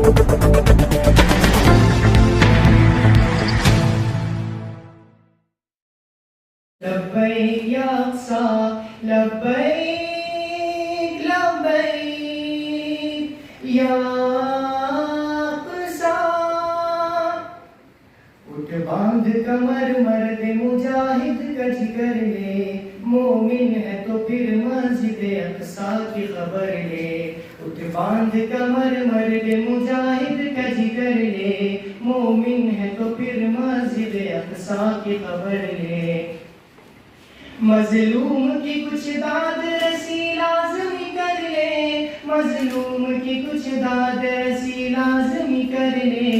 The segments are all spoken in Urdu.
لبیک یا اقصی لبیک لبیک یا اقصی. اٹھ باندھ کمر مرد مجاہد کج کر لے، مومن ہے تو پھر مسجد اقصی کی خبر لے. اٹھ باندھ کمر مرد مجاہد کج کر لے، مومن ہے تو پھر مسجد اقصی کی خبر لے. مظلوم کی کچھ داد رسی لازمی کر لے، مظلوم کی کچھ داد رسی لازمی کر لے.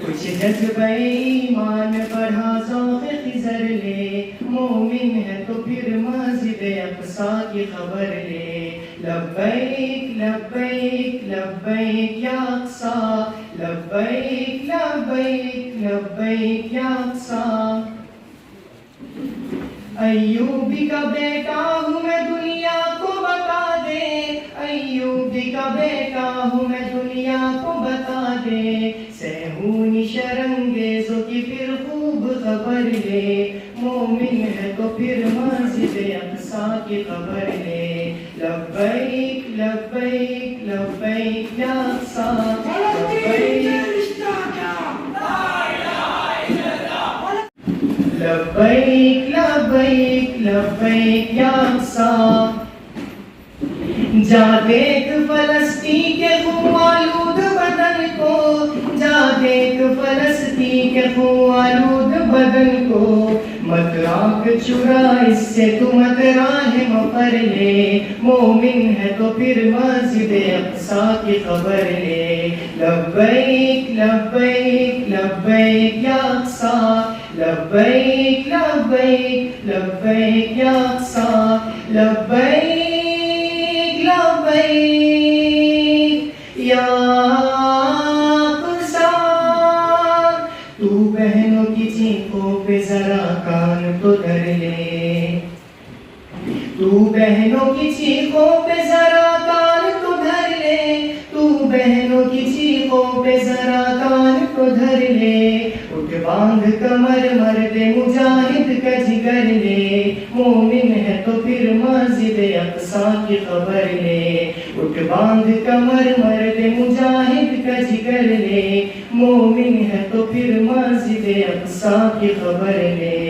کچھ جذبہ ایمان بڑھا ذوق خضر لے، مومن ہے تو پھر مسجد اقصی کی خبر لے. لبیک لبیک لبیک یا اقصی لبیک لبیک لبیک یا اقصی. ایوبی کا بیٹا ہوں میں دنیا کو بتا دے، ایوبی کا بیٹا ہوں میں دنیا کو بتا دے. سہونی شرنگیزوں کی پھر خوب خبر لے، مومن ہے تو پھر مسجد اقصی کی خبر لے. لبیک لبیک لبیک یا اقصی لبیک لبیک لبیک لبیک یا اقصی. جا دیکھ فلسطین کے خون آلود بدن کو، جا دیکھ فلسطین کے خون آلود بدن کو. مت راکھ چرا اس سے تو مت راہ مفر لے، مومن ہے تو پھر مسجد اقصی کی خبر لے. لبیک لبیک لبیک یا اقصی لبیک لبیک لبیک یا اقصی لبیک لبیک یا اقصی. تو بہنوں کی چیخوں پہ ذرا کان تو دھر لے، تو بہنوں کی چیخوں پہ ذرا کان تو دھر لے، تو بہنوں کی چیخوں پہ ذرا کان تو دھر لے. اٹھ باندھ کمر مرد مجاہد کج کر لے، مومن ہے تو پھر مسجد اقصی کی خبر لے. اٹھ باندھ کمر مرد مجاہد کج کر لے، مومن ہے تو پھر مسجد اقصی کی خبر لے.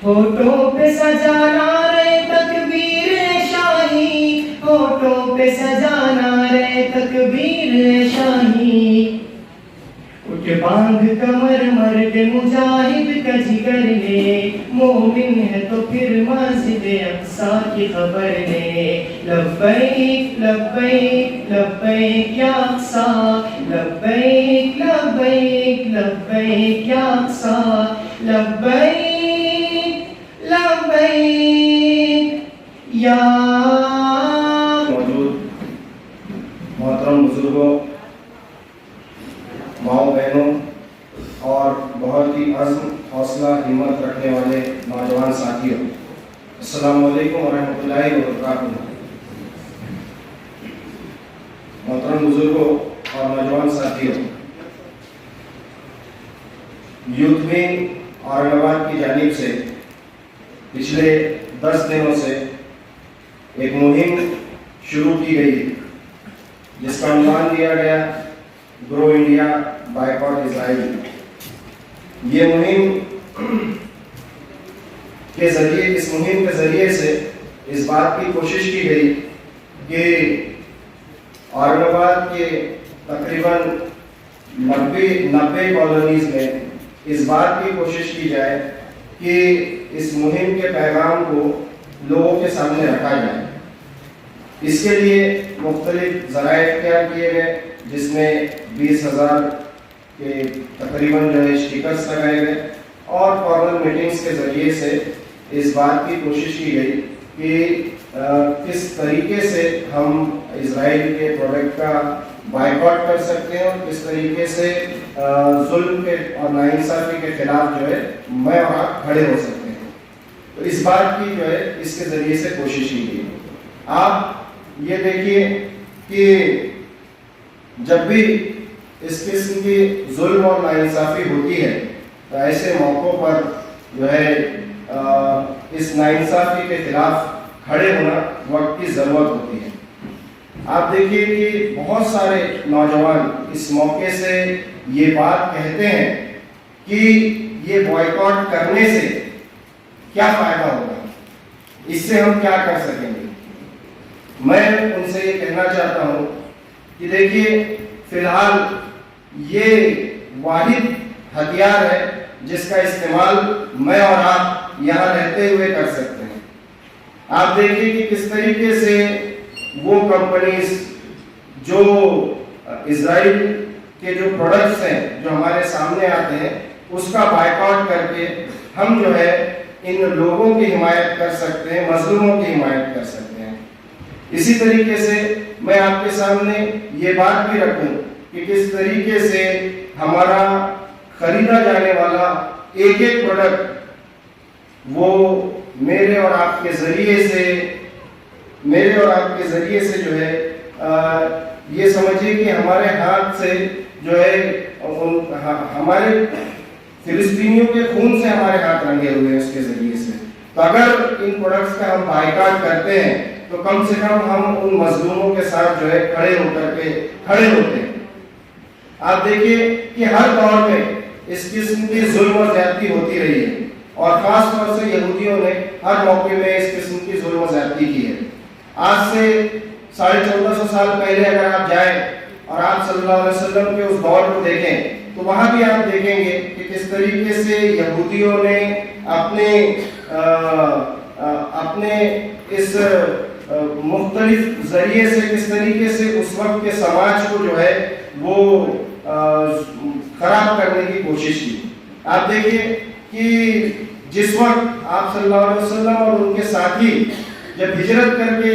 ہوٹوں پہ سجانا رہے تکبیر شاہی، ہوٹوں پہ سجانا رہے تکبیر شاہی. اٹھ باندھ کمر مرد مجاہد کج کر لے، مومن ہے تو پھر مسجد اقصی کی خبر لے. لبیک لبیک لبیک یا اقصی لبیک لبیک لبیک یا اقصی لبیک لبیک یا. موجود محترم بزرگوں، ماؤں بہنوں اور بہت ہی عزم حوصلہ ہمت رکھنے والے نوجوان ساتھیوں، السلام علیکم ورحمۃ اللہ وبرکاتہ. محترم بزرگوں اور نوجوان ساتھیوں، یوتھ ونگ اورنگ آباد کی جانب سے پچھلے 10 دنوں سے ایک مہم شروع کی گئی جس کا عنوان دیا گیا گرو انڈیا بائیکاٹ اسرائیل. یہ مہم کے ذریعے سے اس بات کی کوشش کی گئی کہ اورنگ آباد کے تقریباً 90 کالونیز میں اس بات کی کوشش کی جائے کہ اس مہم کے پیغام کو لوگوں کے سامنے رکھا جائے. اس کے لیے مختلف ذرائع اختیار کیے گئے، جس میں 20,000 کے تقریباً اسٹیکرس لگائے گئے اور فارمل میٹنگز کے ذریعے سے اس بات کی کوشش کی گئی کہ کس طریقے سے ہم اسرائیل کے پروڈکٹ کا بائیکاٹ کر سکتے ہیں اور کس طریقے سے ظلم کے اور ناانصافی کے خلاف جو ہے میں وہاں کھڑے ہو سکتے ہیں. تو اس بات کی جو ہے اس کے ذریعے سے کوشش کی گئی. آپ یہ دیکھیے کہ جب بھی اس قسم کی ظلم اور ناانصافی ہوتی ہے تو ایسے موقعوں پر جو ہے اس ناانصافی کے خلاف کھڑے ہونا وقت کی ضرورت ہوتی ہے۔ آپ دیکھیے کہ بہت سارے نوجوان اس موقع سے یہ بات کہتے ہیں کہ یہ بوائیکاٹ کرنے سے کیا فائدہ ہوگا، اس سے ہم کیا کر سکیں گے۔ میں ان سے یہ کہنا چاہتا ہوں کہ دیکھیے فی الحال یہ واحد ہتھیار ہے جس کا استعمال میں اور آپ یہاں رہتے ہوئے کر سکتے ہیں۔ آپ دیکھیے کہ کس طریقے سے وہ کمپنیز جو اسرائیل کے جو پروڈکٹس ہیں جو ہمارے سامنے آتے ہیں اس کا بائیکاٹ کر کے ہم جو ہے ان لوگوں کی حمایت کر سکتے ہیں، مظلوموں کی حمایت کر سکتے ہیں۔ اسی طریقے سے میں آپ کے سامنے یہ بات بھی رکھوں کہ کس طریقے سے ہمارا خریدا جانے والا ایک ایک پروڈکٹ وہ میرے اور آپ کے ذریعے سے جو ہے یہ سمجھیے کہ ہمارے ہاتھ سے جو ہے ہمارے فلسطینیوں کے خون سے ہمارے ہاتھ رنگے ہوئے ہیں اس کے ذریعے سے۔ تو اگر ان پروڈکٹس کا ہم بائیکاٹ کرتے ہیں تو کم سے کم ہم ان مظلوموں کے ساتھ جو ہے کھڑے ہوتے ہیں۔ آپ دیکھیے کہ ہر دور میں اس قسم کی ظلم و زیادتی ہوتی رہی ہے اور خاص طور سے یہودیوں نے ہر موقع میں اس قسم کی ظلم و زیادتی کی ہے۔ آج سے 1450 سال پہلے اگر آپ جائیں اور آپ صلی اللہ علیہ وسلم کے اس دور کو دیکھیں تو وہاں بھی آپ دیکھیں گے کہ کس طریقے سے یہودیوں نے اپنے اس مختلف ذریعے سے کس طریقے سے اس وقت کے سماج کو جو ہے وہ خراب کرنے کی کوشش کی۔ آپ دیکھیے کہ جس وقت آپ صلی اللہ علیہ وسلم اور ان کے ساتھی جب ہجرت کر کے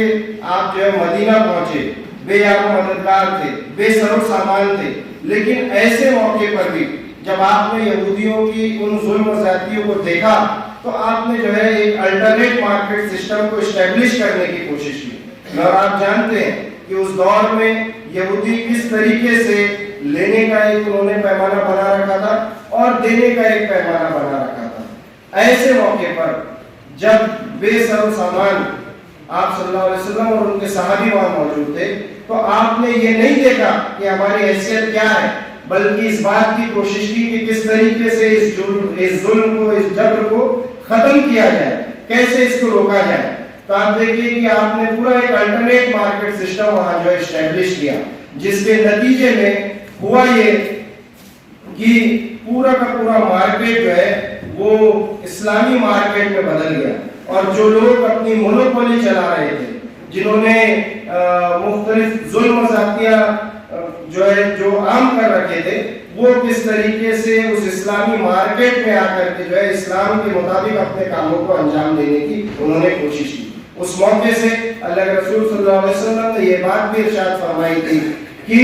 آپ جو ہے مدینہ پہنچے، بے یار و مددگار تھے، بے سر و سامان تھے، لیکن ایسے موقع پر بھی جب آپ نے یہودیوں کی ان ظلم و زیادتیوں کو دیکھا تو آپ نے جو ہے ایک الٹرنیٹ مارکیٹ سسٹم کو اسٹیبلش کرنے کی کوشش کی۔ اور آپ جانتے ہیں کہ اس دور میں یہودی کس طریقے سے لینے کا ایک انہوں نے پیمانہ بنا رکھا تھا اور دینے کا ایک پیمانہ بنا رکھا تھا۔ ایسے موقع پر جب بے سر و سامان آپ صلی اللہ علیہ وسلم اور ان کے صحابی وہاں موجود تھے تو آپ نے یہ نہیں دیکھا کہ ہماری حیثیت کیا ہے، بلکہ اس بات کی کوشش کی کہ کس طریقے سے اس ظلم کو، اس جبر کو ختم کیا جائے، کیسے اس کو روکا جائے۔ تو آپ دیکھیے کہ آپ نے پورا ایک الٹرنیٹ مارکیٹ سسٹم وہاں جو ہے اسٹیبلش کیا، جس کے نتیجے میں ہوا یہ کہ پورا کا پورا مارکیٹ جو ہے وہ اسلامی مارکیٹ میں بدل گیا، اور جو لوگ اپنی مونوپولی چلا رہے تھے، جنہوں نے مختلف ظلم و زیادتیاں جو عام کر رکھے تھے، وہ کس طریقے سے اس اسلامی مارکیٹ میں آ کر کے جو ہے اسلام کے مطابق اپنے کاموں کو انجام دینے کی انہوں نے کوشش کی۔ اس موقع سے اللہ کے رسول صلی اللہ علیہ وسلم نے یہ بات بھی ارشاد فرمائی تھی کہ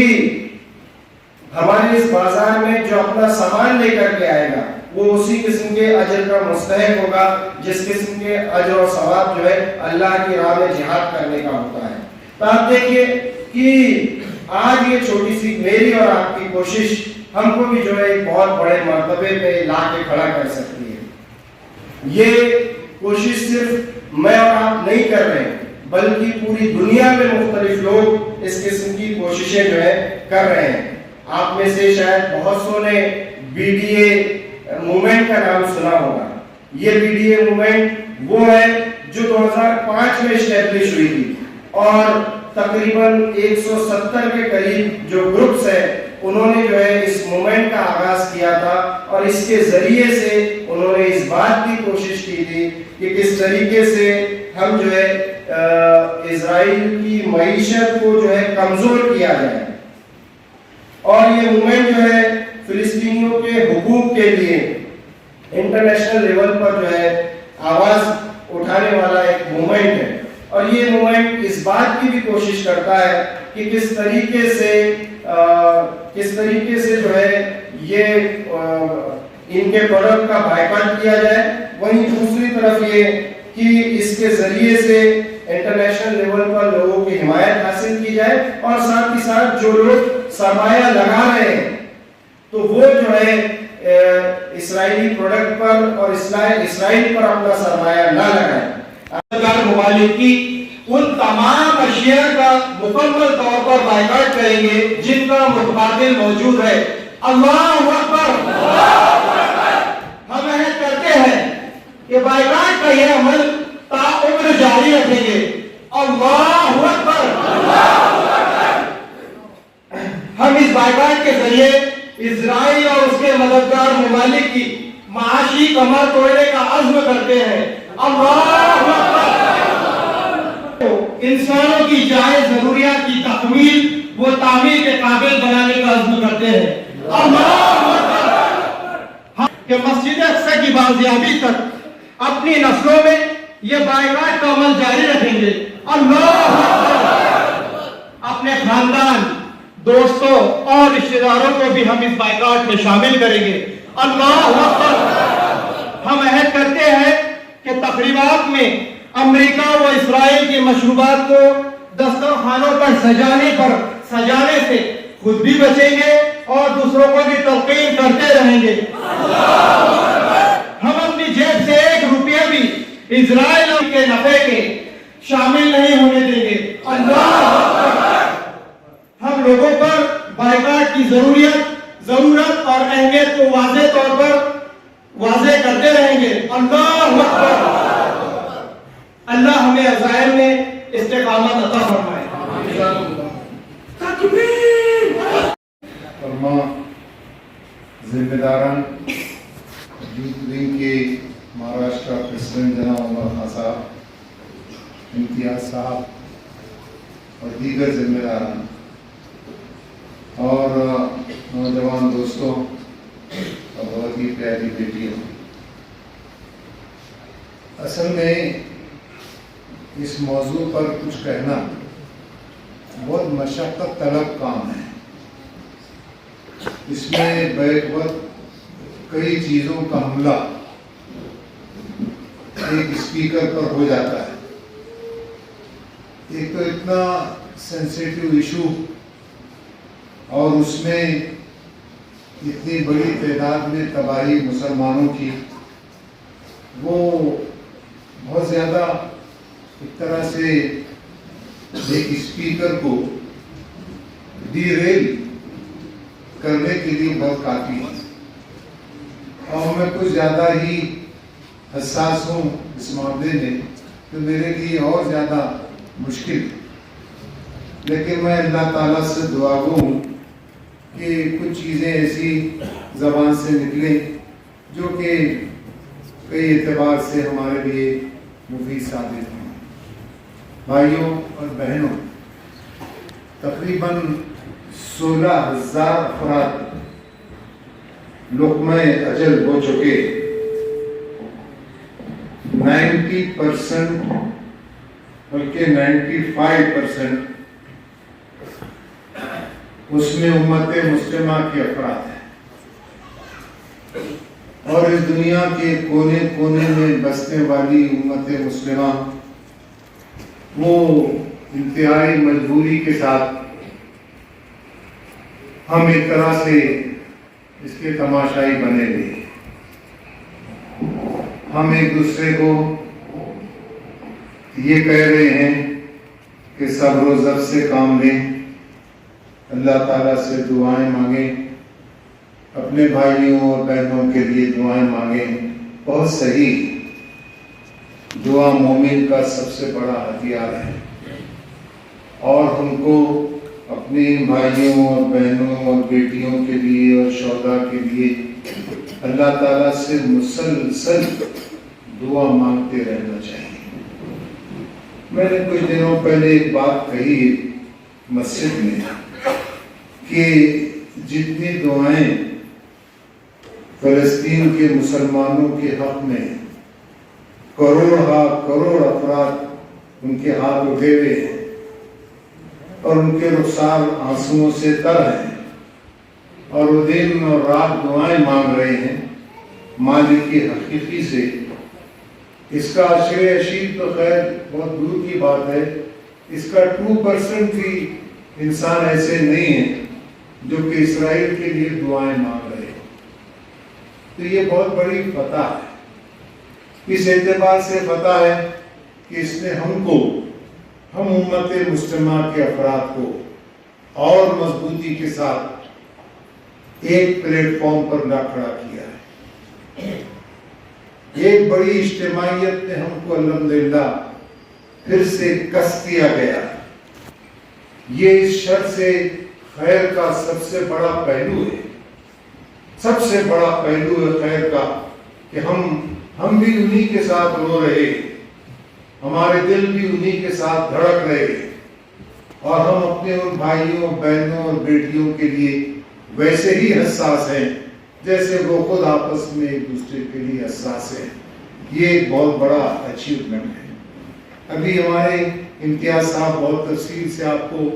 ہمارے اس بازار میں جو اپنا سامان لے کر کے آئے گا وہ اسی قسم کے اجر کا مستحق ہوگا جس قسم کے اجر و ثواب جو ہے اللہ کی راہ میں جہاد کرنے کا ہوتا ہے۔ تو آپ دیکھیے کہ آج یہ چھوٹی سی میری اور آپ کی کوشش ہم کو بھی جو ہے ایک بہت بڑے مرتبے پہ لا کے کھڑا کر سکتی ہے۔ یہ کوشش صرف میں اور آپ نہیں کر رہے بلکہ پوری دنیا میں مختلف لوگ اس قسم کی کوششیں جو ہے کر رہے ہیں۔ آپ میں سے شاید بہت سو نے BDA موومنٹ کا نام سنا ہوگا۔ یہ BDA موومنٹ وہ ہے جو 2005 میں اسٹیبلش ہوئی تھی اور تقریباً 170 کے قریب جو گروپس ہیں انہوں نے جو ہے اس موومنٹ کا آغاز کیا تھا، اور اس کے ذریعے سے انہوں نے اس بات کی کوشش کی تھی کہ کس طریقے سے ہم جو ہے اسرائیل کی معیشت کو جو ہے کمزور کیا جائے، اور یہ موومنٹ جو ہے فلسطینیوں کے حقوق کے لیے انٹرنیشنل لیول پر جو ہے آواز اٹھانے والا ایک موومنٹ ہے۔ اور یہ موومنٹ اس بات کی بھی کوشش کرتا ہے کہ کس طریقے سے جو ہے یہ ان کے پروڈکٹ کا بائیکاٹ کیا جائے، وہیں دوسری طرف یہ کہ اس کے ذریعے سے انٹرنیشنل لیول پر لوگوں کی حمایت حاصل کی جائے، اور ساتھ ہی ساتھ جو لوگ سرمایہ لگا رہے ہیں تو وہ جو ہے اسرائیلی پروڈکٹ پر اور اسرائیل پر اپنا سرمایہ نہ لگائیں۔ ممالک کی ان تمام اشیاء کا مکمل طور پر بائیکاٹ کریں گے جن کا متبادل موجود ہے۔ اللہ اکبر! ہم عہد کرتے ہیں کہ بائیکاٹ کا یہ عمل تاعمر جاری رکھیں گے۔ اللہ اکبر! ہم اس بائیکاٹ کے ذریعے اسرائیل اور اس کے مددگار ممالک کی معاشی کمر توڑنے کا عزم کرتے ہیں۔ اللہ اکبر! انسانوں کی جائز ضروریات کی تکمیل و تعمیر کے قابل بنانے کا عزم کرتے ہیں۔ اللہ اکبر! کہ مسجد اقصی کی بازیابی تک اپنی نسلوں میں یہ بائیکاٹ کا عمل جاری رکھیں گے۔ اللہ اکبر! اپنے خاندان، دوستوں اور رشتہ داروں کو بھی ہم اس بائیکاٹ میں شامل کریں گے۔ اللہ اکبر! ہم عہد کرتے ہیں کہ تقریبات میں امریکہ و اسرائیل کی مشروبات کو دسترخوانوں پر سجانے سے خود بھی بچیں گے اور دوسروں کو بھی تلقین کرتے رہیں گے۔ ہم اپنی جیب سے 1 روپیہ بھی اسرائیل کے نفع کے شامل نہیں ہونے دیں گے۔ اللہ اکبر! ہم لوگوں پر بائیکاٹ کی ضرورت اور اہمیت کو واضح طور پر واضح کرتے رہیں گے۔ اللہ اکبر! اللہ ہمیں عزائم میں استقامت عطا فرمائے۔ فرما ذمہ داران یوتھ ونگ کے مہاراشٹر پریزیڈنٹ جناب عمر خان صاحب، امتیاز صاحب اور دیگر ذمہ داران اور نوجوان دوستوں اور بہت ہی پیاری بیٹیوں، اصل میں اس موضوع پر کچھ کہنا بہت مشقت طلب کام ہے۔ اس میں بیک وقت کئی چیزوں کا حملہ ایک اسپیکر پر ہو جاتا ہے۔ ایک تو اتنا سینسیٹیو ایشو اور اس میں اتنی بڑی تعداد میں تباہی مسلمانوں کی، وہ بہت زیادہ ایک طرح سے ایک اسپیکر کو ڈی ریل کرنے کے لیے بہت کافی ہے، اور میں کچھ زیادہ ہی حساس ہوں اس معاملے میں، تو میرے لیے اور زیادہ مشکل، لیکن میں اللہ تعالیٰ سے دعا گو ہوں کہ کچھ چیزیں ایسی زبان سے نکلیں جو کہ کئی اعتبار سے ہمارے لیے مفید ثابت ہوں۔ بھائیوں اور بہنوں، تقریباً 16,000 افراد لقمہ اجل ہو چکے، 90% بلکہ 95% اس میں امت مسلمہ کے افراد ہیں، اور اس دنیا کے کونے کونے میں بسنے والی امت مسلمہ وہ انتہائی مجبوری کے ساتھ، ہم ایک طرح سے اس کے تماشائی بنے ہوئے، ہم ایک دوسرے کو یہ کہہ رہے ہیں کہ صبر و ضبط سے کام لیں، اللہ تعالیٰ سے دعائیں مانگیں، اپنے بھائیوں اور بہنوں کے لیے دعائیں مانگیں۔ بہت صحیح، دعا مومن کا سب سے بڑا ہتھیار ہے، اور ہم کو اپنے بھائیوں اور بہنوں اور بیٹیوں کے لیے اور شہداء کے لیے اللہ تعالیٰ سے مسلسل دعا مانگتے رہنا چاہیے۔ میں نے کچھ دنوں پہلے ایک بات کہی مسجد میں کہ جتنی دعائیں فلسطین کے مسلمانوں کے حق میں کروڑ افراد ان کے ہاتھ اٹھے ہوئے ہیں اور ان کے رخسار آنسوؤں سے تر ہیں، اور وہ دن اور رات دعائیں مانگ رہے ہیں مالک کی حقیقی سے، اس کا عشر اشیر تو خیر بہت دور کی بات ہے، اس کا 2% بھی انسان ایسے نہیں ہیں جو کہ اسرائیل کے لیے دعائیں مانگ رہے ہیں۔ تو یہ بہت بڑی فتح ہے، اس اعتبار سے فتح ہے کہ اس نے ہم امت مسلمہ کے افراد کو اور مضبوطی کے ساتھ ایک پلیٹ فارم پر لا کھڑا کیا ہے۔ ایک بڑی اجتماعیت میں ہم کو الحمدللہ پھر سے کس دیا گیا۔ یہ اس شر سے خیر کا سب سے بڑا پہلو ہے، سب سے بڑا پہلو ہے خیر کا، کہ ہم بھی انہی کے ساتھ رو رہے، ہمارے دل بھی انہی کے ساتھ دھڑک رہے، اور ہم اپنے ان بھائیوں بہنوں اور بیٹیوں کے لیے ویسے ہی حساس ہیں جیسے وہ خود آپس میں ایک دوسرے کے لیے حساس ہیں۔ یہ ایک بہت بڑا اچیومنٹ ہے۔ ابھی ہمارے امتیاز صاحب بہت تفصیل سے آپ کو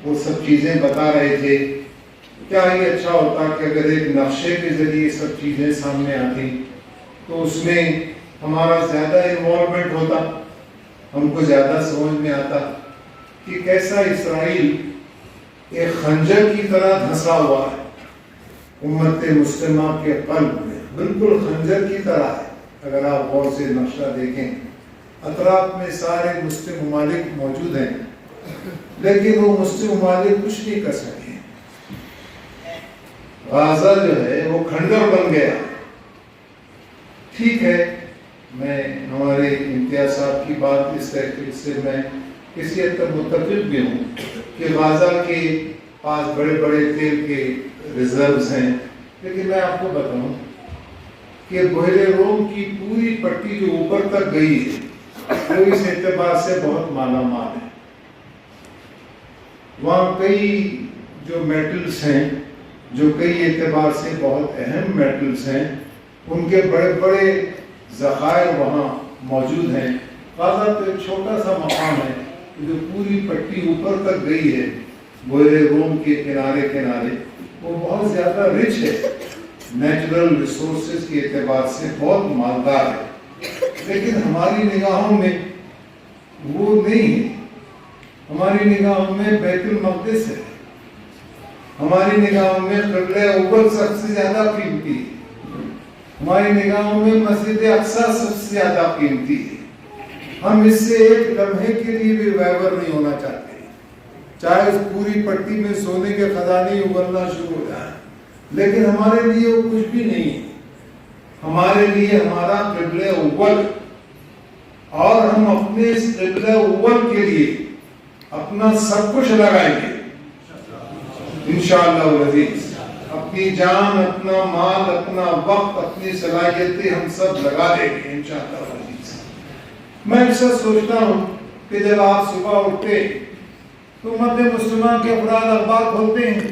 وہ سب چیزیں بتا رہے تھے۔ کیا ہی اچھا ہوتا کہ اگر ایک نقشے کے ذریعے سب چیزیں سامنے آتی تو اس میں ہمارا زیادہ انوالومنٹ ہوتا، ہم کو زیادہ سمجھ میں آتا کہ کیسا اسرائیل ایک خنجر کی طرح دھنسا ہوا ہے امت مسلمہ کے قلب میں، بالکل خنجر کی طرح ہے۔ اگر آپ غور سے نقشہ دیکھیں، اطراف میں سارے مسلم ممالک موجود ہیں، لیکن وہ مسلم ممالک کچھ نہیں کر سکے۔ غازہ جو ہے وہ کھنڈر بن گیا۔ ٹھیک ہے، میں ہمارے امتیاز صاحب کی بات اس طرح سے میں کسی حد تک متفق بھی ہوں کہ غازہ کے پاس بڑے بڑے تیل کے ریزروز ہیں، لیکن میں آپ کو بتاؤں کہ بحیرہ روم کی پوری پٹی جو اوپر تک گئی ہے وہ اس اعتبار سے بہت مالا مال ہے۔ وہاں کئی جو میٹلز ہیں، جو کئی اعتبار سے بہت اہم میٹلز ہیں، ان کے بڑے بڑے ذخائر وہاں موجود ہیں۔ غازہ تو ایک چھوٹا سا مقام ہے جو پوری پٹی اوپر تک گئی ہے بحیرہ روم کے کنارے کنارے، وہ بہت زیادہ رچ ہے، نیچرل ریسورسز کے اعتبار سے بہت مالدار ہے، لیکن ہماری نگاہوں میں وہ نہیں ہے۔ ہماری نگاہوں میں بیت المقدس ہے، ہماری نگاہوں میں قبلہ اول سب سے زیادہ قیمتی ہے، ہماری نگاہوں میں مسجد اقصی سب سے زیادہ قیمتی ہے۔ ہم اس سے ایک لمحے کے لیے بھی ویور نہیں ہونا چاہتے، چاہے اس پوری پٹی میں سونے کے خزانے اگلنا شروع ہو جائیں، لیکن ہمارے لیے وہ کچھ بھی نہیں ہے۔ ہمارے لیے ہمارا قبلہ اول، اور ہم اپنے اس قبلہ اول کے لیے اپنا سب کچھ لگائیں گے انشاءاللہ العزیز، اپنی جان، اپنا مال، اپنا وقت، اپنی صلاحیتیں ہم سب لگا دیں گے انشاءاللہ العزیز۔ میں اکثر سوچتا ہوں کہ جب آپ صبح اٹھتے تو امت مسلمہ کے افراد اخبار کھولتے ہیں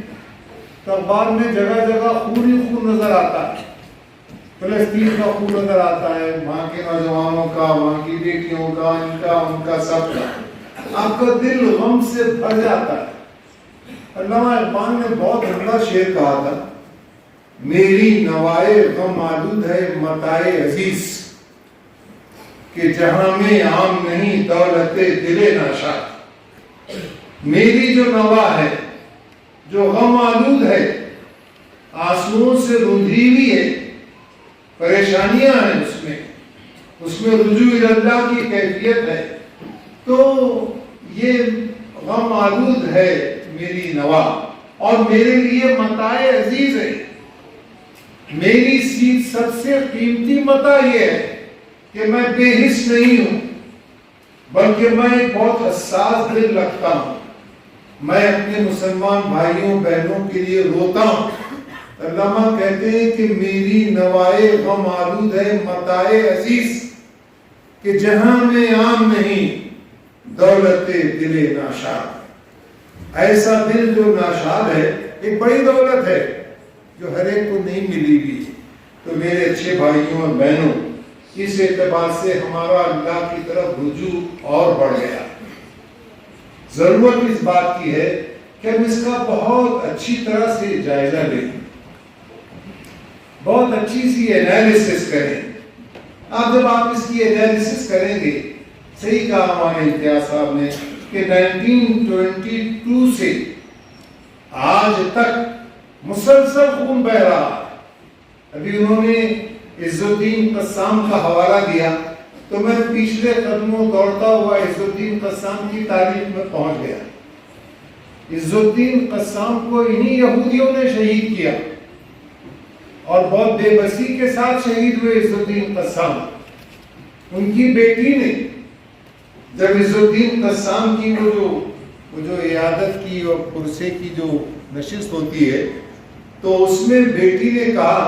تو اخبار میں جگہ جگہ خون ہی خون نظر آتا ہے، فلسطین کا خون نظر آتا ہے، وہاں کے نوجوانوں کا، وہاں کی بیٹیوں کا، ان کا سب کا۔ آپ کا دل غم سے بھر جاتا ہے۔ علامہ اقبال نے بہت عمدہ شعر کہا تھا، میری نوائے غم آلود ہے متاع عزیز، کہ جہاں میں عام نہیں دولت دل ناشاد۔ میری جو نوا ہے، جو غم آلود ہے، آنسوؤں سے رندھی ہوئی ہے، پریشانیاں ہیں اس میں رجوع اللہ کی کیفیت ہے، تو یہ غم آلود ہے میری نوا، اور میرے لیے متاع عزیز ہے۔ میری سب سے قیمتی متاع یہ ہے کہ میں بے حس نہیں ہوں، بلکہ میں ایک بہت حساس دل رکھتا ہوں۔ میں اپنے مسلمان بھائیوں بہنوں کے لیے روتا ہوں۔ علامہ کہتے ہیں کہ میری نوائے غم آلود ہے متاع عزیز، کہ جہاں میں عام نہیں دولت دل ناشاد۔ ایسا دل جو ناشاد ہے ایک بڑی دولت ہے جو ہر ایک کو نہیں ملی بھی۔ تو میرے اچھے بھائیوں اور بہنوں، اس اعتبار سے ہمارا اللہ کی طرف رجوع اور بڑھ گیا۔ ضرورت اس بات کی ہے کہ ہم اس کا بہت اچھی طرح سے جائزہ لیں، بہت اچھی سی انالیسس کریں۔ جب آپ اس کی انالیسس کریں گے، صحیح کہا ہمارے امتیاز صاحب نے کہ 1922 سے آج تک مسلسل خون بہ رہا ہے۔ ابھی انہوں نے عز الدین قسام کا حوالہ دیا تو میں پچھلے قدموں دوڑتا ہوا عز الدین قسام کی تاریخ میں پہنچ گیا۔ عز الدین قسام کو انہی یہودیوں نے شہید کیا اور بہت بے بسی کے ساتھ شہید ہوئے عز الدین قسام۔ ان کی بیٹی نے جب عز الدین قسام کی وہ جو عیادت کی اور پرسے کی جو نشست ہوتی ہے تو اس میں بیٹی نے کہا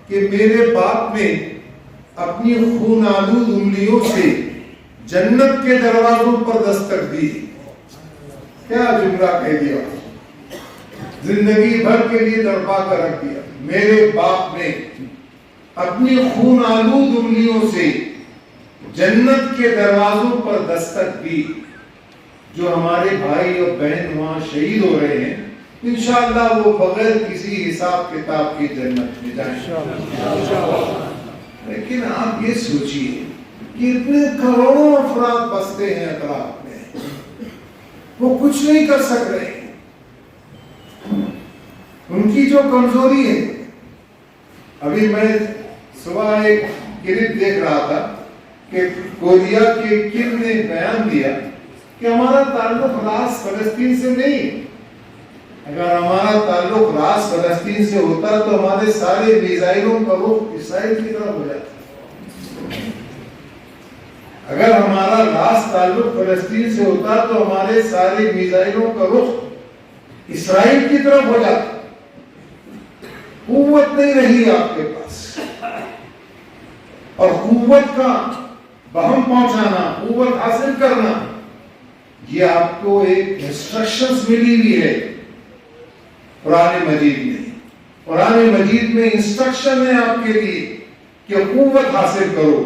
کہ میرے باپ نے اپنی خون آلود انگلیوں سے جنت کے دروازوں پر دستک دی۔ کیا جملہ کہہ دیا، زندگی بھر کے لیے تڑپا کر رکھ دیا۔ میرے باپ نے اپنی خون آلود انگلیوں سے جنت کے دروازوں پر دستک دی۔ جو ہمارے بھائی اور بہن وہاں شہید ہو رہے ہیں انشاءاللہ وہ بغیر کسی حساب کتاب کی جنت میں جائیں۔ لیکن آپ یہ سوچئے کہ اتنے کروڑوں افراد بستے ہیں اطراف میں، وہ کچھ نہیں کر سک رہے۔ ان کی جو کمزوری ہے، ابھی میں صبح ایک کلپ دیکھ رہا تھا کہ کوریا کے کم نے بیان دیا کہ ہمارا تعلق راس فلسطین سے نہیں، اگر ہمارا تعلق راس فلسطین سے ہوتا تو ہمارے سارے میزائلوں کا رخ اسرائیل کی طرف ہو جاتا۔ اگر ہمارا راس تعلق فلسطین سے ہوتا تو ہمارے سارے میزائلوں کا رخ اسرائیل کی طرف ہو جاتا۔ قوت نہیں رہی آپ کے پاس، اور قوت کا بہم پہنچانا، قوت حاصل کرنا، یہ آپ کو ایک انسٹرکشنز ملی ہوئی ہے قرآن مجید میں۔ قرآن مجید میں انسٹرکشن ہے آپ کے لیے کہ قوت حاصل کرو۔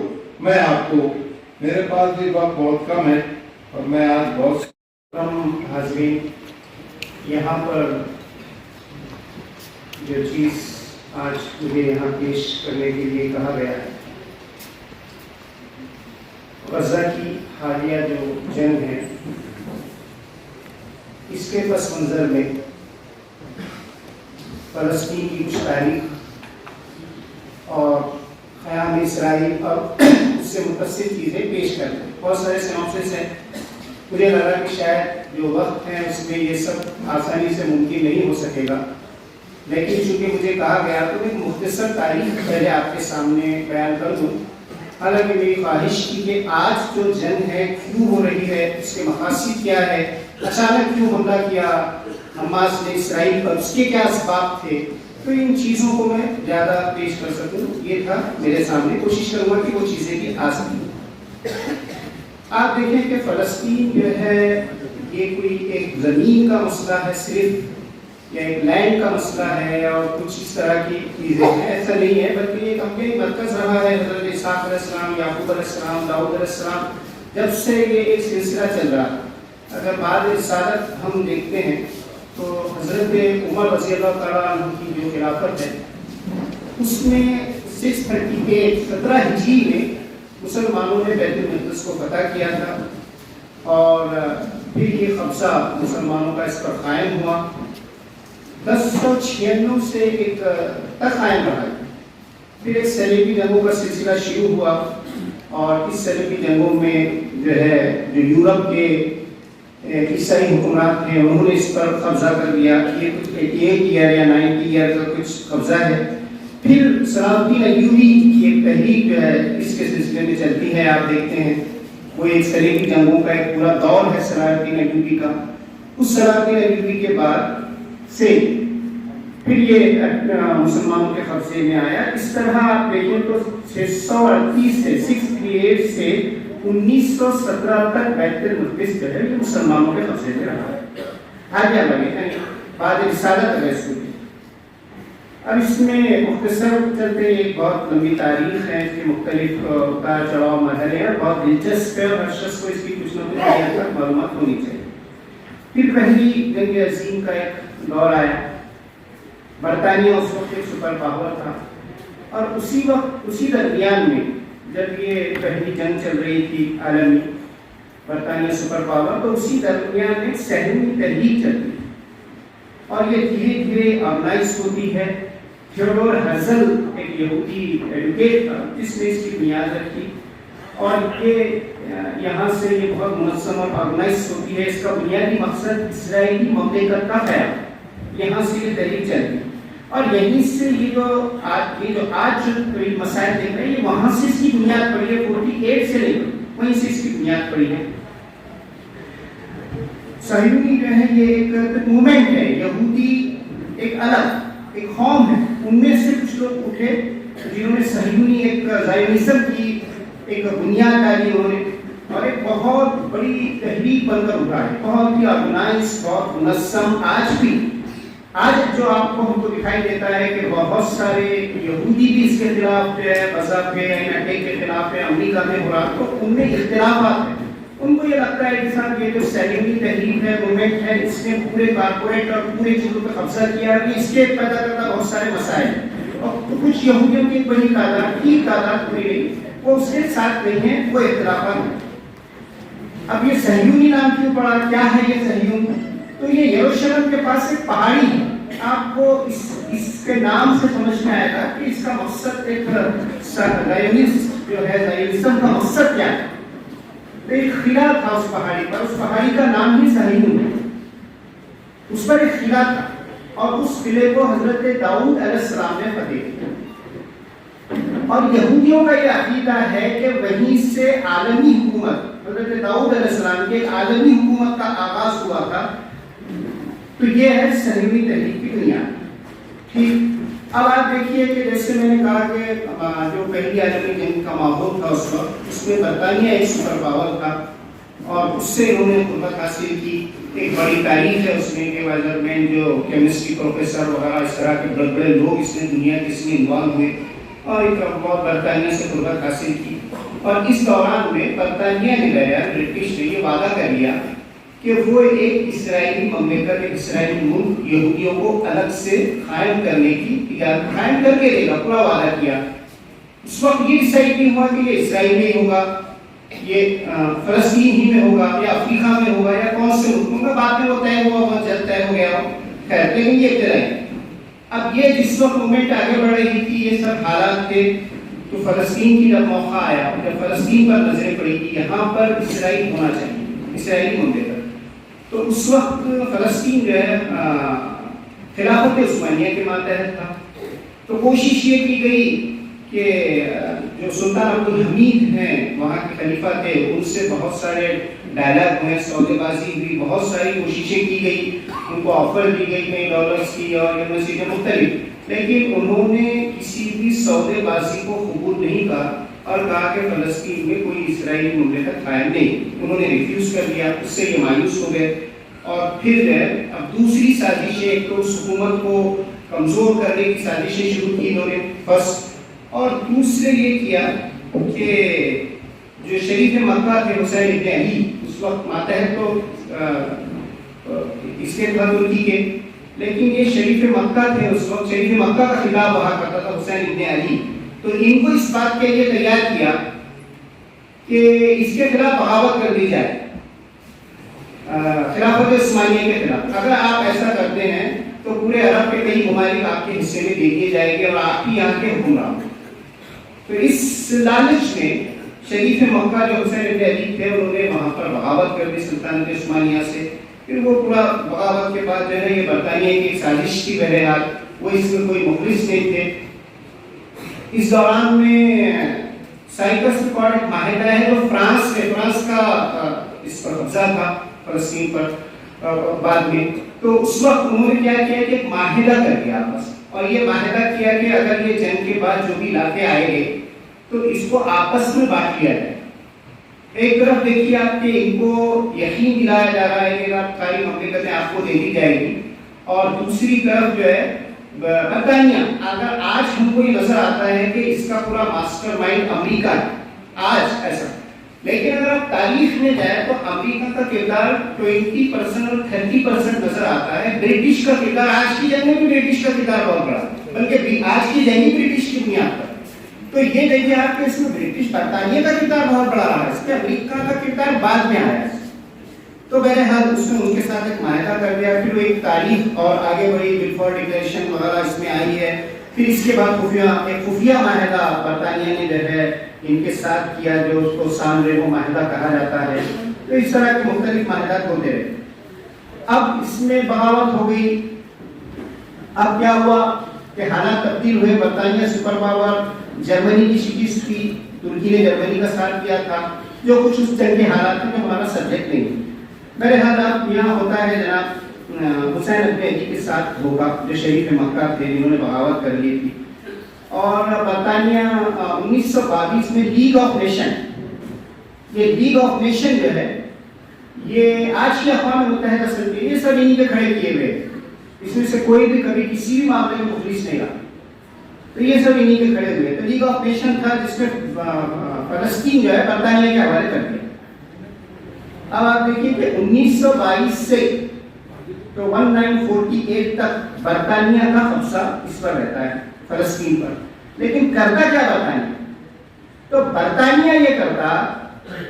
میں آپ کو، میرے پاس بھی وقت بہت کم ہے اور میں آج بہت کم حاضرین، یہاں پر جو چیز آج مجھے یہاں پیش کرنے کے لیے کہا گیا ہے، غزہ کی حالیہ جو جنگ ہے، اس کے پس منظر میں فلسطین کی کچھ تاریخ اور قیام اسرائیل اور اس سے متصل چیزیں پیش کرتے ہیں۔ بہت سارے سینوپسس ہیں، مجھے لگا کہ شاید جو وقت ہے اس میں یہ سب آسانی سے ممکن نہیں ہو سکے گا، لیکن چونکہ مجھے کہا گیا تو ایک مختصر تاریخ پہلے آپ کے سامنے بیان کر دوں۔ حالانکہ میری خواہش کی کہ آج جو جنگ ہے کیوں ہو رہی ہے، اس کے مقاصد کیا ہے، اچانک کیوں حملہ کیا حماس نے اسرائیل پر، اس کے کیا اسباب تھے، تو ان چیزوں کو میں زیادہ پیش کر سکوں، یہ تھا میرے سامنے۔ کوشش کروں گا کہ وہ چیزیں بھی آ سکیں۔ آپ دیکھیں کہ فلسطین جو ہے یہ کوئی ایک زمین کا مسئلہ ہے صرف، یا ایک لینڈ کا مسئلہ ہے اور کچھ اس طرح کی چیزیں ہیں، ایسا نہیں ہے، بلکہ یہ ایک مرکز رہا ہے۔ حضرت اسحاق علیہ السلام، یعقوب علیہ السلام، داؤد علیہ السلام، جب سے یہ ایک سلسلہ چل رہا ہے۔ اگر بعد رسالت ہم دیکھتے ہیں تو حضرت عمر رضی اللہ تعالیٰ عنہ کی جو خلافت ہے اس میں 638 17 ہجری میں مسلمانوں نے بیت المقدس کو فتح کیا تھا، اور پھر یہ قبضہ مسلمانوں کا اس پر قائم ہوا۔ 1096 سے ایک تک قائم رہا، پھر ایک صلیبی جنگوں کا سلسلہ شروع ہوا، اور اس صلیبی جنگوں میں جو ہے جو یورپ کے عیسائی حکمران تھے انہوں نے اس پر قبضہ کر لیا۔ یہ کچھ 88 ایئر یا 90 ایئر کا کچھ قبضہ ہے۔ پھر صلاح الدین ایوبی کی ایک تحریک جو ہے اس کے سلسلے میں چلتی ہے، آپ دیکھتے ہیں وہ ایک صلیبی جنگوں کا ایک پورا دور ہے صلاح الدین ایوبی کا۔ اس صلاح الدین ایوبی کے بعد سے پھر یہ مسلمانوں کے قبضے میں آیا۔ اس طرح آپ دیکھیں تو 638 سے 638 سے 1917 تک بیت المقدس جو ہے یہ مسلمانوں کے قبضے میں رہا ہے۔ آگے لگے بعد رسالت علیہ ہوئی۔ اب اس میں مختصر چلتے ایک بہت لمبی تاریخ ہے، اس کے مختلف اتار چڑھاؤ مرحلے ہیں، بہت دلچسپ ہے، اور ہر شخص کو اس کی کچھ نہ کچھ معلومات ہونی چاہیے۔ پھر پہلی جنگ عظیم کا ایک دور آیا، برطانیہ اس وقت ایک سپر پاور تھا، اور اسی وقت اسی درمیان میں جب یہ پہلی جنگ چل رہی تھی عالمی، برطانیہ سپر پاور، تو اسی درمیان میں صہیونی تحریک چلتی ہے اور یہ دھیرے دھیرے آرگنائز ہوتی ہے۔ تھیوڈور ہرزل ایک یہودی ایڈوکیٹ تھا جس نے اس کی بنیاد رکھی، اور یہ یہاں سے یہ بہت منظم اور آرگنائز ہوتی ہے۔ اس کا بنیادی مقصد اسرائیلی مملکت کا قیام، یہاں سے یہ تحریک چلتی ہے، اور یہیں سے یہ جو آج مسائل دیکھ رہے ہیں یہ وہاں سے اس کی بنیاد پڑی ہے، 48 سے لے کر وہیں سے اس کی بنیاد پڑی ہے۔ صہیونی جو ہے یہ ایک موومنٹ ہے، یہودی ایک الگ ایک قوم ہے، ان میں سے کچھ لوگ اٹھے جنہوں نے صہیونی ایک زائونزم کی ایک بنیاد ڈالی انہوں نے، اور ایک بہت بڑی تحریک بن کر اٹھا ہے، بہت ہی آرگنائز، بہت منظم۔ آج جو آپ کو ہم کو دکھائی دیتا ہے کہ بہت سارے یہودی بھی اس کے خلاف جو ہے مذہب کے اٹیک کے خلاف ہے، امریکہ میں ہو رہا، تو ان میں اختلافات ہیں۔ ان کو یہ لگتا ہے کہ صاحب یہ جو صہیونی تحریک ہے، موومنٹ ہے، اس نے پورے کارپوریٹ اور پورے چیزوں پہ قبضہ کیا ہے، اس کے پیدا کرتا بہت سارے مسائل ہیں، اور کچھ یہودیوں کی ایک بڑی تعداد پوری نہیں وہ اس کے ساتھ نہیں ہے، وہ اختلافات ہیں۔ اب یہ صہیونی نام کیوں پڑا، کیا ہے یہ صہیون؟ تو یہ یروشلم کے پاس ایک پہاڑی ہے، آپ کو اس کے نام سے سمجھ میں آئے گا کہ اس کا مقصد ایک زائونزم جو ہے، زائونزم کا مقصد کیا ہے۔ تو ایک قلعہ تھا اس پہاڑی پر، اس پہاڑی کا نام ہی صہیون ہے، اس پر ایک قلعہ تھا، اور اس قلعے کو حضرت داؤد علیہ السلام نے فتح کیا، اور یہودیوں کا یہ عقیدہ ہے کہ وہیں سے عالمی حکومت، حضرت داؤد علیہ السلام کے عالمی حکومت کا آغاز ہوا تھا۔ تو یہ ہے صہیونی تحریک کی بنیاد۔ ٹھیک، اب آپ دیکھیے کہ جیسے میں نے کہا کہ جو پہلی عالمی جنگ کا ماحول تھا اس وقت، اس میں برطانیہ ایک سپر پاور تھا، اور اس سے انہوں نے قربت حاصل کی۔ ایک بڑی تاریخ ہے اس میں کہ وائزرمین جو کیمسٹری پروفیسر وغیرہ اس طرح کے بڑے بڑے لوگ اس میں دنیا کے اس میں انوالو ہوئے، اور ایک بہت برطانیہ سے قربت حاصل کی۔ اور اس دوران میں برطانیہ نے برٹش نے یہ وعدہ کر لیا کہ وہ ایک اسرائیلی مملکت، ایک اسرائیلی ملک یہودیوں کو الگ سے قائم کرنے کی اجازت قائم کر کے دے گا، پورا وعدہ کیا۔ اس وقت یہ ڈیسائیڈ نہیں ہوا کہ یہ اسرائیل میں ہوگا، یہ فلسطین ہی میں ہوگا، یا افریقہ میں ہوگا، یا کون سے ملکوں کا، بعد میں وہ طے ہوا، وہ جلد طے ہو گیا، خیر، لیکن یہ ابتدائی۔ اب یہ جس وقت موومنٹ آگے بڑھ رہی تھی، یہ سب حالات تھے، تو فلسطین کی جب موقع آیا، جب فلسطین پر نظریں پڑی کہ یہاں پر اسرائیل ہونا چاہیے، اسرائیلی مملکت، تو اس وقت فلسطین جو ہے خلافت عثمانیہ کے ماتحت تھا۔ تو کوشش یہ کی گئی کہ جو سلطان عبدالحمید ہیں وہاں کے خلیفہ تھے، ان سے بہت سارے ڈائلاگ ہوئے، سودے بازی ہوئی، بہت ساری کوششیں کی گئی، ان کو آفر دی گئی کئی ڈالرز کی اور یونیورسٹی مختلف، لیکن انہوں نے کسی بھی سودے بازی کو قبول نہیں کہا اور کہا کہ فلسطین میں کوئی اسرائیلی مملکت قائم نہیں، انہوں نے ریفیوز کر دیا۔ اس سے یہ مایوس ہو گئے، اور پھر اب دوسری سازشیں، ایک تو اس حکومت کو کمزور کرنے کی سازشیں شروع کی انہوں نے فرسٹ، اور دوسرے یہ کیا کہ جو شریف مکہ تھے حسین ابن علی، اس وقت ماتحت تو اس کے بعد ترکی کے، لیکن یہ شریف مکہ تھے اس وقت، شریف مکہ کا خلاف وہاں کرتا تھا حسین ابن علی، تو ان کو اس بات کے لیے تیار کیا کہ اس کے خلاف بغاوت کر دی جائے، خلافت عثمانیہ کے خلاف۔ اگر آپ ایسا کرتے ہیں تو پورے عرب کے کئی ممالک آپ کے حصے میں دے دیے جائیں گے اور آپ کی یہاں کے حکمران۔ تو اس لالچ میں شریف مکہ جو حسین ابن علی تھے، انہوں نے وہاں پر بغاوت کر دی سلطنت عثمانیہ سے۔ پھر وہ پورا بغاوت کے بعد جو ہے یہ برطانیہ کی ایک سازش تھی، بہرحال وہ اس میں کوئی مخلص نہیں تھے۔ اس دوران میں سائپرس ریکارڈ ایک معاہدہ ہے جو فرانس کا اس پر قبضہ تھا فلسطین پر بعد میں، تو اس وقت انہوں نے کیا کیا کہ ایک معاہدہ کر دیا آپس، اور یہ معاہدہ کیا کہ اگر یہ جنگ کے بعد جو بھی علاقے آئے گے تو اس کو آپس میں بانٹ لیا جائے۔ ایک طرف دیکھیے آپ کہ ان کو یقین دلایا جا رہا ہے کہ آپ ساری مملکتیں آپ کو دے دی جائے گی، اور دوسری طرف جو ہے برطانیہ، اگر آج ہم کو یہ نظر آتا ہے کہ اس کا پورا ماسٹر مائنڈ امریکہ ہے آج ایسا، لیکن اگر آپ تاریخ میں جائیں تو امریکہ کا کردار 20% اور 30% نظر آتا ہے۔ برٹش کا کردار آج کی جنگ میں بھی برٹش کا کردار بہت بڑا، بلکہ آج کی جنگ برٹش کی بنیاد پر۔ تو یہ دیکھیے آپ کہ اس میں برٹش برطانیہ کا کردار بہت بڑا رہا ہے، اس میں امریکہ کا کردار بعد میں آیا ہے۔ تو بہرحال اس نے ان کے ساتھ ایک معاہدہ کر دیا، پھر وہ ایک تاریخ اور آگے بڑھی بلفور ڈکلیریشن وغیرہ اس میں آئی ہے، پھر اس کے بعد ایک خفیہ معاہدہ برطانیہ نے جو ہے ان کے ساتھ کیا، جو اس کو سان ریمو معاہدہ کہا جاتا ہے۔ تو اس طرح کے مختلف معاہدات ہوتے رہے۔ اب اس میں بغاوت ہو گئی، اب کیا ہوا کہ حالات تبدیل ہوئے، برطانیہ سپر پاور، جرمنی کی شکست کی، ترکی نے جرمنی کا ساتھ کیا تھا، جو کچھ اس جنگ کے حالات میں ہمارا سبجیکٹ نہیں۔ بہرحال اب یہاں ہوتا ہے جناب حسین اپنے علی کے ساتھ دھوکہ، جو شریف مکہ تھے جنہوں نے بغاوت کر لی تھی، اور برطانیہ 1922 میں لیگ آف نیشن، یہ لیگ آف نیشن جو ہے یہ آج کی اقوام متحدہ سلطنت، یہ سب انہی کے کھڑے کیے ہوئے، اس میں سے کوئی بھی کبھی کسی بھی معاملے میں مخلص نہیں رہا، تو یہ سب انہی کے کھڑے ہوئے۔ تو لیگ آف نیشن تھا جس میں فلسطین جو ہے برطانیہ کے حوالے کر دیا۔ اب آپ دیکھیے کہ 1922 سے تو 1948 تک برطانیہ کا قبضہ اس پر رہتا ہے، فلسطین پر، لیکن کرتا کیا برطانیہ؟ تو برطانیہ یہ کرتا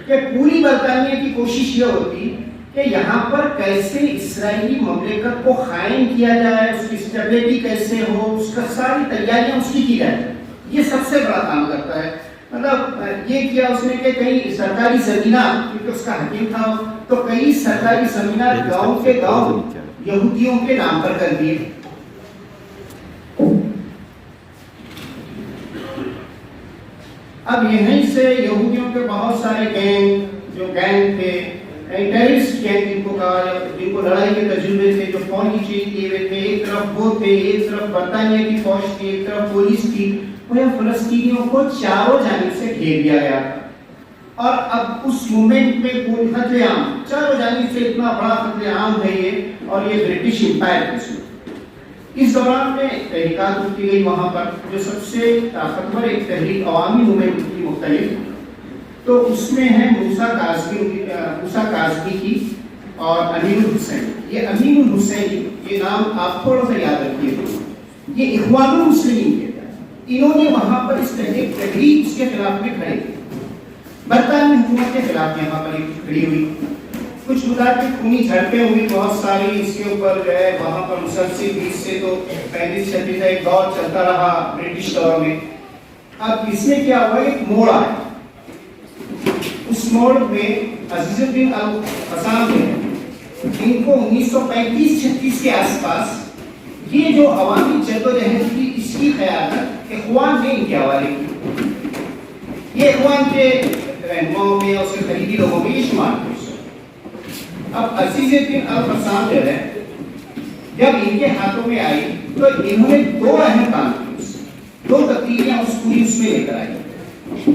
کہ پوری برطانیہ کی کوشش یہ ہوتی کہ یہاں پر کیسے اسرائیلی مملکت کو قائم کیا جائے، اس کی اسٹیبلٹی کیسے ہو، اس کا ساری تیاریاں اس کی جائے، یہ سب سے بڑا کام کرتا ہے۔ مطلب یہ کیا اس نے کہ کئی سرکاری زمینات، کیونکہ اس کا حکیم تھا، تو کئی سرکاری زمینات گاؤں کے گاؤں یہودیوں کے نام پر کر دیے۔ اب یہیں سے یہودیوں کے بہت سارے گینگ، جو گینگ تھے، ٹیررسٹ گینگ جن کو کہا، جن کو لڑائی کے تجربے تھے، جو فوجی چینج کیے ہوئے تھے، ایک طرف وہ تھے، ایک طرف برطانیہ کی فوج تھی، ایک طرف پولیس تھی، وہ فلسطینیوں کو چاروں جانب سے گھیر دیا گیا تھا۔ اور اب اس مومنٹ میں کوئی قتل عام، چاروں جانب سے اتنا بڑا قتل عام ہے یہ، اور یہ برٹش امپائر کی۔ اس دوران میں تحریکات ہوتی گئی وہاں پر، جو سب سے طاقتور ایک تحریک عوامی موومنٹ کی مختلف، تو اس میں ہے موسیٰ کاظمی کی اور امین الحسین۔ یہ امین الحسین، یہ نام آپ تھوڑا سا یاد رکھیے، یہ اخوان المسلمین کے تھے، انہوں نے وہاں پر اس تحریک اس کے خلاف میں کھڑے کی، برطانوی حکومت کے خلاف یہاں پر کھڑی ہوئی، کچھ متعدد خونی جھڑپیں ہوئی بہت ساری، اس کے اوپر جو ہے وہاں پر مسلسل 20 سے تو 35-36 کا ایک دور چلتا رہا برٹش دور میں۔ اب اس میں کیا ہوا، ایک موڑ آیا، اس موڑ میں عزیز الدین القسام نے ان کو 1935-36 کے آس پاس یہ جو عوامی جدوجہد تھی، اس کی قیادت اخوان نے ان کے حوالے کی۔ یہ اخوان کے رہنماؤں میں اور اس کے قریبی لوگوں میں یہ شمار تھے۔ اب عزیز الدین القسام جو ہے جب ان کے ہاتھوں میں آئی تو انہوں نے دو اہم کام کیے، دو تبدیلیاں اس میں لے کر آئی۔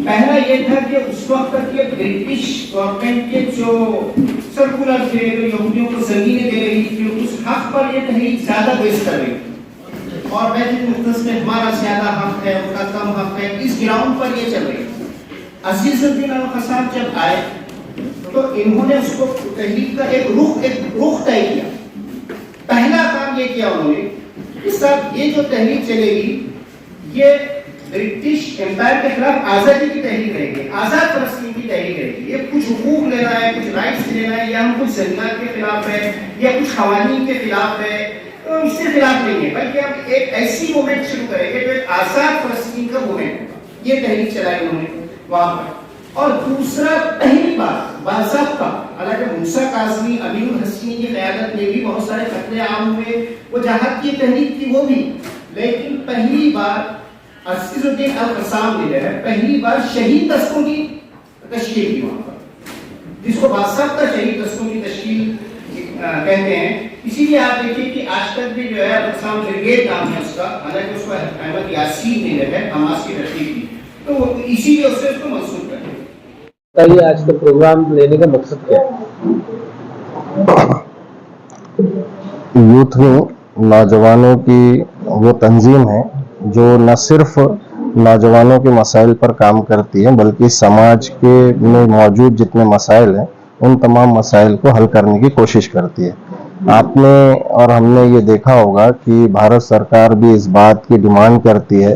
پہلا یہ تھا کہ اس وقت تک یہ برٹش گورنمنٹ کے جو سرکولر تھے، جو یہودیوں کو زمینیں دے رہی تھی، اس حق پر یہ تحریک زیادہ بیس کر رہی تھی، اور بیت المقدس میں ہمارا زیادہ حق ہے، ان کا کم حق ہے، اس گراؤنڈ پر یہ چل رہی تھی۔ عزیز الدین القسام جب آئے تو انہوں نے اس کو تحریک کا ایک رخ طے کیا۔ پہلا کام یہ کیا انہوں نے کہ صاحب یہ جو تحریک چلے گی یہ برٹش امپائر کے خلاف آزادی کی تحریک رہے گی، آزاد فلسطین کی تحریک رہے گی۔ یہ کچھ حقوق لینا ہے، کچھ رائٹس لینا ہے، یا ہم کچھ زمینات کے خلاف ہے، یا کچھ قوانین کے خلاف ہے، تو اس کے خلاف نہیں ہے، بلکہ ہم ایک ایسی موومنٹ شروع کریں گے جو ایک آزاد فلسطین کا موومنٹ ہوگا۔ یہ تحریک چلائی انہوں نے وہاں پر۔ اور دوسرا، پہلی بات باضابطہ، حالانکہ موسیٰ کاظمی، امین الحسین کی قیادت میں بھی بہت سارے قتل عام ہوئے، وہ جہاد کی تحریک تھی وہ بھی، لیکن پہلی بار عزیز الدین القسام نے جو ہے پہلی بار شہید دستوں کی تشکیل کی وہاں پر، جس کو باضابطہ شہید دستوں کی تشکیل کہتے ہیں۔ اسی لیے آپ دیکھیں کہ آج تک بھی جو ہے القسام بریگیڈ نام ہے اس کا، حالانکہ اس کو احمد یاسین نے جو ہے حماس کی تشکیل کی، تو اسی لیے اس سے اس کو منسوخ کرتے ہیں۔ یہ آج کا پروگرام لینے کا مقصد کیا ہے؟ یوتھ ونگ نوجوانوں کی وہ تنظیم ہے جو نہ صرف نوجوانوں کے مسائل پر کام کرتی ہے بلکہ سماج کے میں موجود جتنے مسائل ہیں ان تمام مسائل کو حل کرنے کی کوشش کرتی ہے۔ آپ نے اور ہم نے یہ دیکھا ہوگا کہ بھارت سرکار بھی اس بات کی ڈیمانڈ کرتی ہے